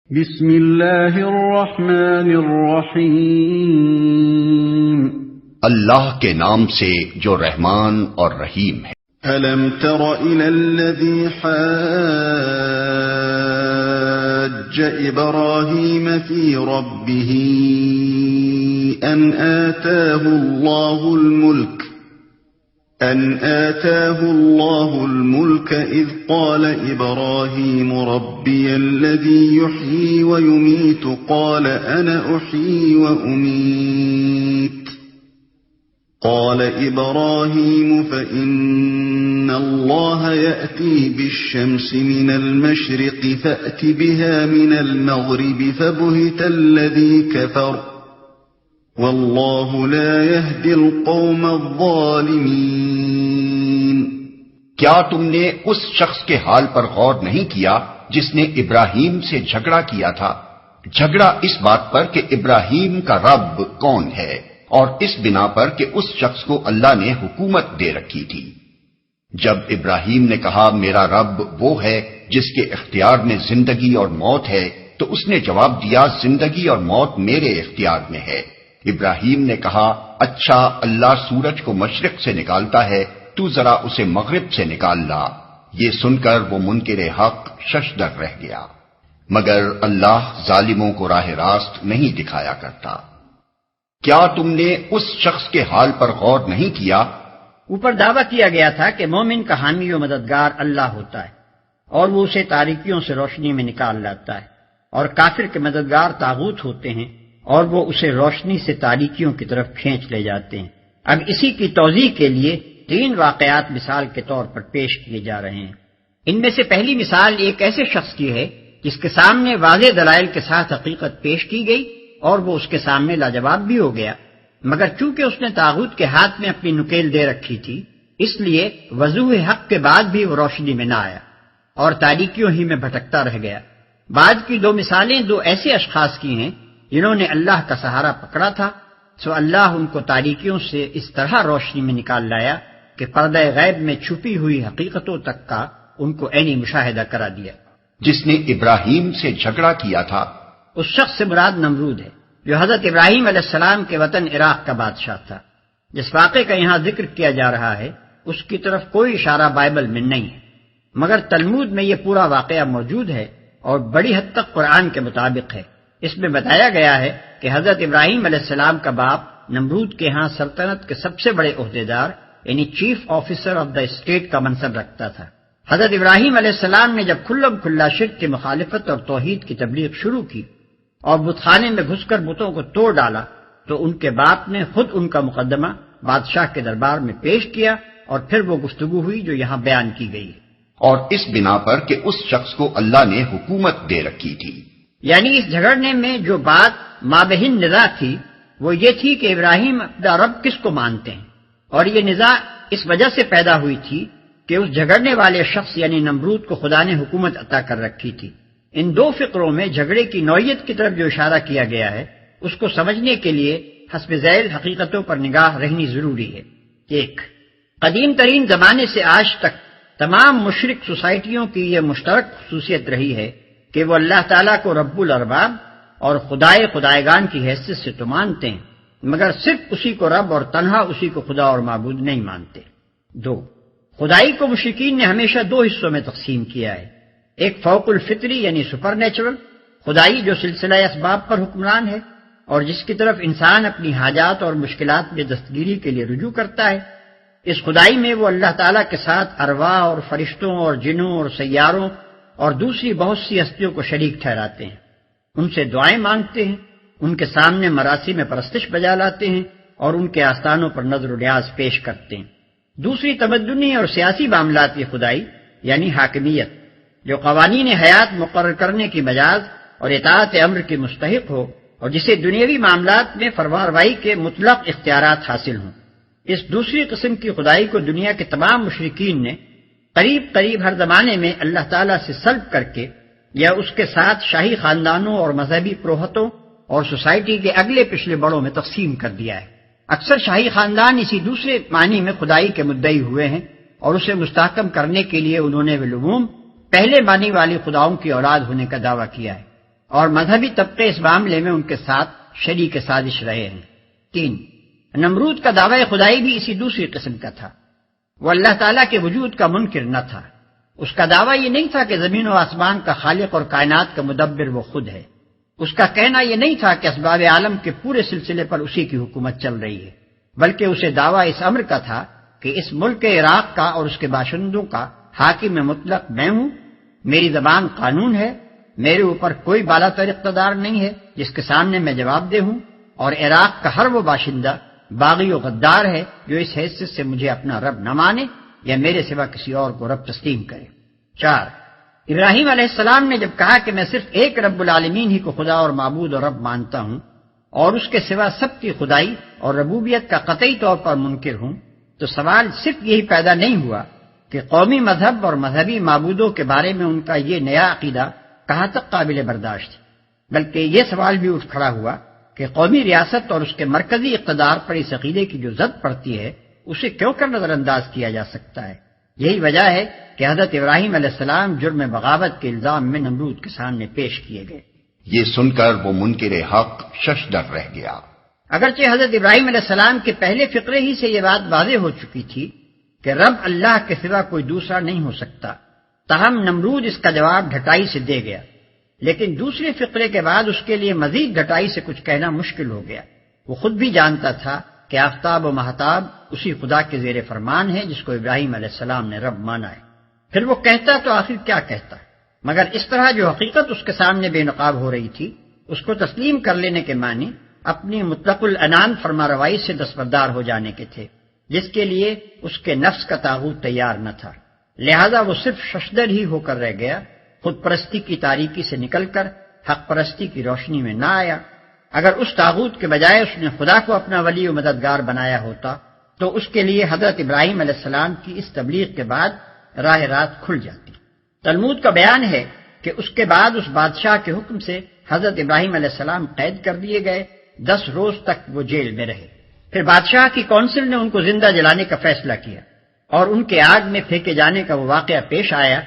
بسم اللہ الرحمن الرحیم، اللہ کے نام سے جو رحمان اور رحیم ہے۔ أَلَمْ تَرَ إِلَى الَّذِي حَاجَّ إِبْرَاهِيمَ فِي رَبِّهِ أَنْ آتَاهُ اللَّهُ الْمُلْكَ إِذْ قَالَ إِبْرَاهِيمُ رَبِّيَ الَّذِي يُحْيِي وَيُمِيتُ قَالَ أَنَا أُحْيِي وَأُمِيتُ قال إبراهيم فإن الله يأتي بالشمس من المشرق فأت بها من المغرب فبهت الذي كفر والله لا يهدي القوم الظالمين۔ کیا تم نے اس شخص کے حال پر غور نہیں کیا جس نے ابراہیم سے جھگڑا کیا تھا؟ جھگڑا اس بات پر کہ ابراہیم کا رب کون ہے، اور اس بنا پر کہ اس شخص کو اللہ نے حکومت دے رکھی تھی۔ جب ابراہیم نے کہا میرا رب وہ ہے جس کے اختیار میں زندگی اور موت ہے، تو اس نے جواب دیا زندگی اور موت میرے اختیار میں ہے۔ ابراہیم نے کہا اچھا، اللہ سورج کو مشرق سے نکالتا ہے، تو ذرا اسے مغرب سے نکال لا۔ یہ سن کر وہ منکر حق ششدر رہ گیا، مگر اللہ ظالموں کو راہ راست نہیں دکھایا کرتا۔ کیا تم نے اس شخص کے حال پر غور نہیں کیا؟ اوپر دعویٰ کیا گیا تھا کہ مومن کا حامی و مددگار اللہ ہوتا ہے اور وہ اسے تاریکیوں سے روشنی میں نکال لاتا ہے، اور کافر کے مددگار طاغوت ہوتے ہیں اور وہ اسے روشنی سے تاریکیوں کی طرف کھینچ لے جاتے ہیں۔ اب اسی کی توضیح کے لیے 3 واقعات مثال کے طور پر پیش کیے جا رہے ہیں۔ ان میں سے پہلی مثال ایک ایسے شخص کی ہے جس کے سامنے واضح دلائل کے ساتھ حقیقت پیش کی گئی اور وہ اس کے سامنے لاجواب بھی ہو گیا، مگر چونکہ اس نے طاغوت کے ہاتھ میں اپنی نکیل دے رکھی تھی، اس لیے وضوح حق کے بعد بھی وہ روشنی میں نہ آیا اور تاریکیوں ہی میں بھٹکتا رہ گیا۔ بعد کی 2 مثالیں 2 ایسے اشخاص کی ہیں جنہوں نے اللہ کا سہارا پکڑا تھا، سو اللہ ان کو تاریکیوں سے اس طرح روشنی میں نکال لایا کہ پردہ غیب میں چھپی ہوئی حقیقتوں تک کا ان کو عینی مشاہدہ کرا دیا۔ جس نے ابراہیم سے جھگڑا کیا تھا، اس شخص سے مراد نمرود ہے جو حضرت ابراہیم علیہ السلام کے وطن عراق کا بادشاہ تھا۔ جس واقعے کا یہاں ذکر کیا جا رہا ہے اس کی طرف کوئی اشارہ بائبل میں نہیں ہے، مگر تلمود میں یہ پورا واقعہ موجود ہے اور بڑی حد تک قرآن کے مطابق ہے۔ اس میں بتایا گیا ہے کہ حضرت ابراہیم علیہ السلام کا باپ نمرود کے ہاں سلطنت کے سب سے بڑے عہدیدار یعنی chief officer of the state کا منصب رکھتا تھا۔ حضرت ابراہیم علیہ السلام نے جب کھلم کھلا شرک کی مخالفت اور توحید کی تبلیغ شروع کی اور بت خانے میں گھس کر بتوں کو توڑ ڈالا، تو ان کے باپ نے خود ان کا مقدمہ بادشاہ کے دربار میں پیش کیا اور پھر وہ گفتگو ہوئی جو یہاں بیان کی گئی ہے، اور اس بنا پر کہ اس شخص کو اللہ نے حکومت دے رکھی تھی۔ یعنی اس جھگڑنے میں جو بات مابہن نزاع تھی وہ یہ تھی کہ ابراہیم اپنا رب کس کو مانتے ہیں، اور یہ نزاع اس وجہ سے پیدا ہوئی تھی کہ اس جھگڑنے والے شخص یعنی نمرود کو خدا نے حکومت عطا کر رکھی تھی۔ ان 2 فقروں میں جھگڑے کی نوعیت کی طرف جو اشارہ کیا گیا ہے اس کو سمجھنے کے لیے حسب ذیل حقیقتوں پر نگاہ رہنی ضروری ہے۔ 1، قدیم ترین زمانے سے آج تک تمام مشرک سوسائٹیوں کی یہ مشترک خصوصیت رہی ہے کہ وہ اللہ تعالیٰ کو رب الارباب اور خدائے خدائیگان کی حیثیت سے تو مانتے ہیں، مگر صرف اسی کو رب اور تنہا اسی کو خدا اور معبود نہیں مانتے۔ 2، خدائی کو مشرکین نے ہمیشہ 2 حصوں میں تقسیم کیا ہے، ایک فوق الفطری یعنی سپر نیچرل خدائی جو سلسلہ اسباب پر حکمران ہے اور جس کی طرف انسان اپنی حاجات اور مشکلات میں دستگیری کے لیے رجوع کرتا ہے۔ اس خدائی میں وہ اللہ تعالیٰ کے ساتھ ارواح اور فرشتوں اور جنوں اور سیاروں اور دوسری بہت سی ہستیوں کو شریک ٹھہراتے ہیں، ان سے دعائیں مانگتے ہیں، ان کے سامنے مراسم میں پرستش بجا لاتے ہیں اور ان کے آستانوں پر نظر و نیاز پیش کرتے ہیں۔ دوسری تمدنی اور سیاسی معاملات کی خدائی یعنی حاکمیت جو قوانین حیات مقرر کرنے کی مجاز اور اطاعت امر کی مستحق ہو اور جسے دنیاوی معاملات میں فرمانروائی کے مطلق اختیارات حاصل ہوں۔ اس دوسری قسم کی خدائی کو دنیا کے تمام مشرکین نے قریب قریب ہر زمانے میں اللہ تعالیٰ سے سلب کر کے یا اس کے ساتھ شاہی خاندانوں اور مذہبی پروہتوں اور سوسائٹی کے اگلے پچھلے بڑوں میں تقسیم کر دیا ہے۔ اکثر شاہی خاندان اسی دوسرے معنی میں خدائی کے مدعی ہوئے ہیں اور اسے مستحکم کرنے کے لیے انہوں نے بالعموم پہلے معنی والی خداؤں کی اولاد ہونے کا دعویٰ کیا ہے۔ اور مذہبی طبقے اس معاملے میں ان کے ساتھ شریک سازش رہے ہیں۔ 3، نمرود کا دعوی خدائی بھی اسی دوسری قسم کا تھا۔ وہ اللہ تعالیٰ کے وجود کا منکر نہ تھا۔ اس کا دعویٰ یہ نہیں تھا کہ زمین و آسمان کا خالق اور کائنات کا مدبر وہ خود ہے۔ اس کا کہنا یہ نہیں تھا کہ اسباب عالم کے پورے سلسلے پر اسی کی حکومت چل رہی ہے، بلکہ اسے دعویٰ اس امر کا تھا کہ اس ملک عراق کا اور اس کے باشندوں کا حاکم مطلق میں ہوں، میری زبان قانون ہے، میرے اوپر کوئی بالا تر اقتدار نہیں ہے جس کے سامنے میں جواب دہ ہوں، اور عراق کا ہر وہ باشندہ باغی و غدار ہے جو اس حیثیت سے مجھے اپنا رب نہ مانے یا میرے سوا کسی اور کو رب تسلیم کرے۔ 4، ابراہیم علیہ السلام نے جب کہا کہ میں صرف ایک رب العالمین ہی کو خدا اور معبود اور رب مانتا ہوں اور اس کے سوا سب کی خدائی اور ربوبیت کا قطعی طور پر منکر ہوں، تو سوال صرف یہی پیدا نہیں ہوا کہ قومی مذہب اور مذہبی معبودوں کے بارے میں ان کا یہ نیا عقیدہ کہاں تک قابل برداشت ہے، بلکہ یہ سوال بھی اٹھ کھڑا ہوا کہ قومی ریاست اور اس کے مرکزی اقتدار پر اس عقیدے کی جو زد پڑتی ہے اسے کیوں کر نظر انداز کیا جا سکتا ہے۔ یہی وجہ ہے کہ حضرت ابراہیم علیہ السلام جرم بغاوت کے الزام میں نمرود کے سامنے پیش کیے گئے۔ یہ سن کر وہ منکر حق ششدر رہ گیا۔ اگرچہ حضرت ابراہیم علیہ السلام کے پہلے فقرے ہی سے یہ بات واضح ہو چکی تھی کہ رب اللہ کے سوا کوئی دوسرا نہیں ہو سکتا، تاہم نمرود اس کا جواب ڈھٹائی سے دے گیا، لیکن دوسرے فقرے کے بعد اس کے لیے مزید ڈھٹائی سے کچھ کہنا مشکل ہو گیا۔ وہ خود بھی جانتا تھا کہ آفتاب و مہتاب اسی خدا کے زیر فرمان ہے جس کو ابراہیم علیہ السلام نے رب مانا ہے۔ پھر وہ کہتا تو آخر کیا کہتا، مگر اس طرح جو حقیقت اس کے سامنے بے نقاب ہو رہی تھی اس کو تسلیم کر لینے کے معنی اپنی مطلق العنان فرما روائی سے دستبردار ہو جانے کے تھے، جس کے لیے اس کے نفس کا طاغوت تیار نہ تھا، لہذا وہ صرف ششدر ہی ہو کر رہ گیا، خود پرستی کی تاریکی سے نکل کر حق پرستی کی روشنی میں نہ آیا۔ اگر اس طاغوت کے بجائے اس نے خدا کو اپنا ولی و مددگار بنایا ہوتا تو اس کے لیے حضرت ابراہیم علیہ السلام کی اس تبلیغ کے بعد راہ رات کھل جاتی۔ تلمود کا بیان ہے کہ اس کے بعد اس بادشاہ کے حکم سے حضرت ابراہیم علیہ السلام قید کر دیے گئے، 10 روز تک وہ جیل میں رہے۔ پھر بادشاہ کی کونسل نے ان کو زندہ جلانے کا فیصلہ کیا اور ان کے آگ میں پھینکے جانے کا وہ واقعہ پیش آیا